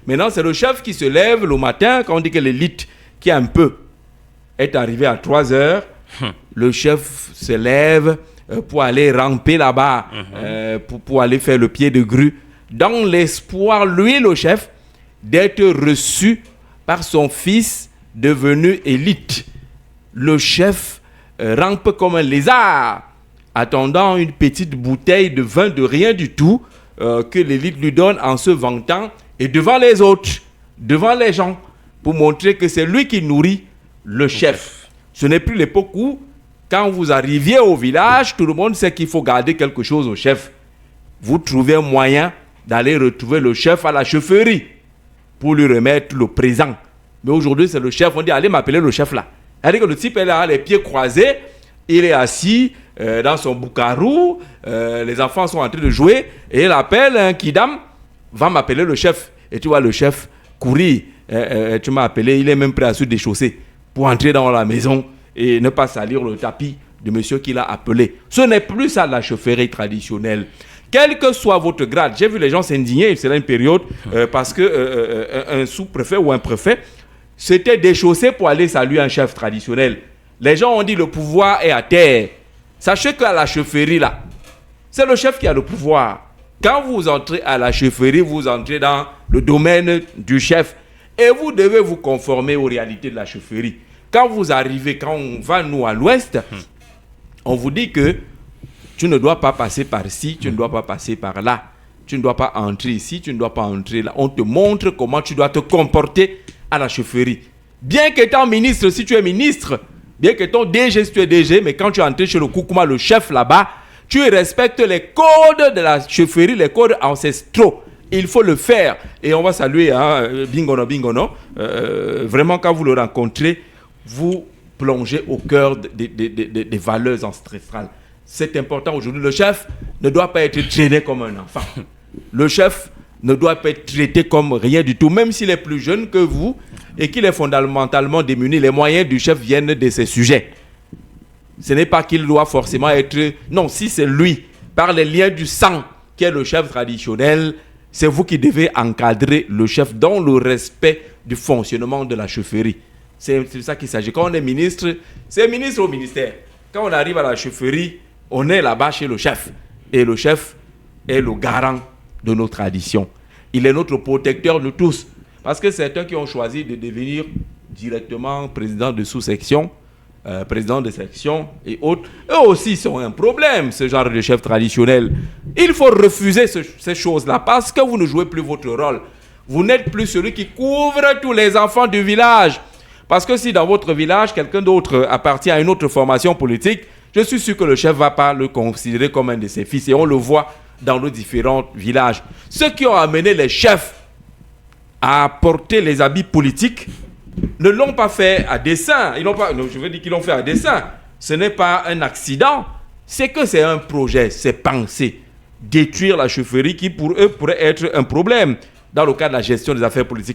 Maintenant, c'est le chef qui se lève le matin, quand on dit que l'élite qui un peu est arrivée à 3 heures, le chef se lève pour aller ramper là-bas, pour aller faire le pied de grue, dans l'espoir, lui, le chef, d'être reçu par son fils devenu élite. Le chef rampe comme un lézard, attendant une petite bouteille de vin de rien du tout que l'élite lui donne en se vantant et devant les autres, devant les gens, pour montrer que c'est lui qui nourrit le chef. Ce n'est plus l'époque où, quand vous arriviez au village, tout le monde sait qu'il faut garder quelque chose au chef. Vous trouvez un moyen d'aller retrouver le chef à la chefferie pour lui remettre le présent. Mais aujourd'hui, c'est le chef. On dit, allez m'appeler le chef là. C'est-à-dire que le type est là, les pieds croisés, il est assis dans son boucarou, les enfants sont en train de jouer, et il appelle un kidam, va m'appeler le chef. Et tu vois le chef courir, tu m'as appelé, il est même prêt à se déchausser pour entrer dans la maison et ne pas salir le tapis de monsieur qui l'a appelé. Ce n'est plus ça la chefferie traditionnelle. Quel que soit votre grade, j'ai vu les gens s'indigner, c'est là une période, parce que un sous-préfet ou un préfet s'était déchaussé pour aller saluer un chef traditionnel. Les gens ont dit le pouvoir est à terre. Sachez qu'à la chefferie là, c'est le chef qui a le pouvoir. Quand vous entrez à la chefferie, vous entrez dans le domaine du chef et vous devez vous conformer aux réalités de la chefferie. Quand vous arrivez, quand on va nous à l'ouest, on vous dit que tu ne dois pas passer par-ci, tu ne dois pas passer par-là. Tu ne dois pas entrer ici, tu ne dois pas entrer là. On te montre comment tu dois te comporter à la chefferie. Bien qu'étant ministre, si tu es ministre, bien que ton DG, si tu es DG, mais quand tu es entré chez le Koukouma, le chef là-bas, tu respectes les codes de la chefferie, les codes ancestraux. Il faut le faire. Et on va saluer Bingono. Vraiment, quand vous le rencontrez, vous plongez au cœur des valeurs ancestrales. C'est important aujourd'hui. Le chef ne doit pas être traîné comme un enfant. Le chef ne doit pas être traité comme rien du tout, même s'il est plus jeune que vous et qu'il est fondamentalement démuni. Les moyens du chef viennent de ses sujets. Ce n'est pas qu'il doit forcément être... Non, si c'est lui, par les liens du sang, qui est le chef traditionnel, c'est vous qui devez encadrer le chef dans le respect du fonctionnement de la chefferie. C'est ça qu'il s'agit. Quand on est ministre, c'est ministre au ministère. Quand on arrive à la chefferie, on est là-bas chez le chef. Et le chef est le garant de nos traditions. Il est notre protecteur de tous. Parce que certains qui ont choisi de devenir directement président de sous-section, président de section et autres, eux aussi sont un problème, ce genre de chef traditionnel. Il faut refuser ces choses-là parce que vous ne jouez plus votre rôle. Vous n'êtes plus celui qui couvre tous les enfants du village. Parce que si dans votre village, quelqu'un d'autre appartient à une autre formation politique, je suis sûr que le chef ne va pas le considérer comme un de ses fils. Et on le voit dans nos différents villages. Ceux qui ont amené les chefs à porter les habits politiques ne l'ont pas fait à dessein. Je veux dire qu'ils l'ont fait à dessein. Ce n'est pas un accident. C'est que c'est un projet, c'est pensé. Détruire la chefferie qui pour eux pourrait être un problème dans le cadre de la gestion des affaires politiques.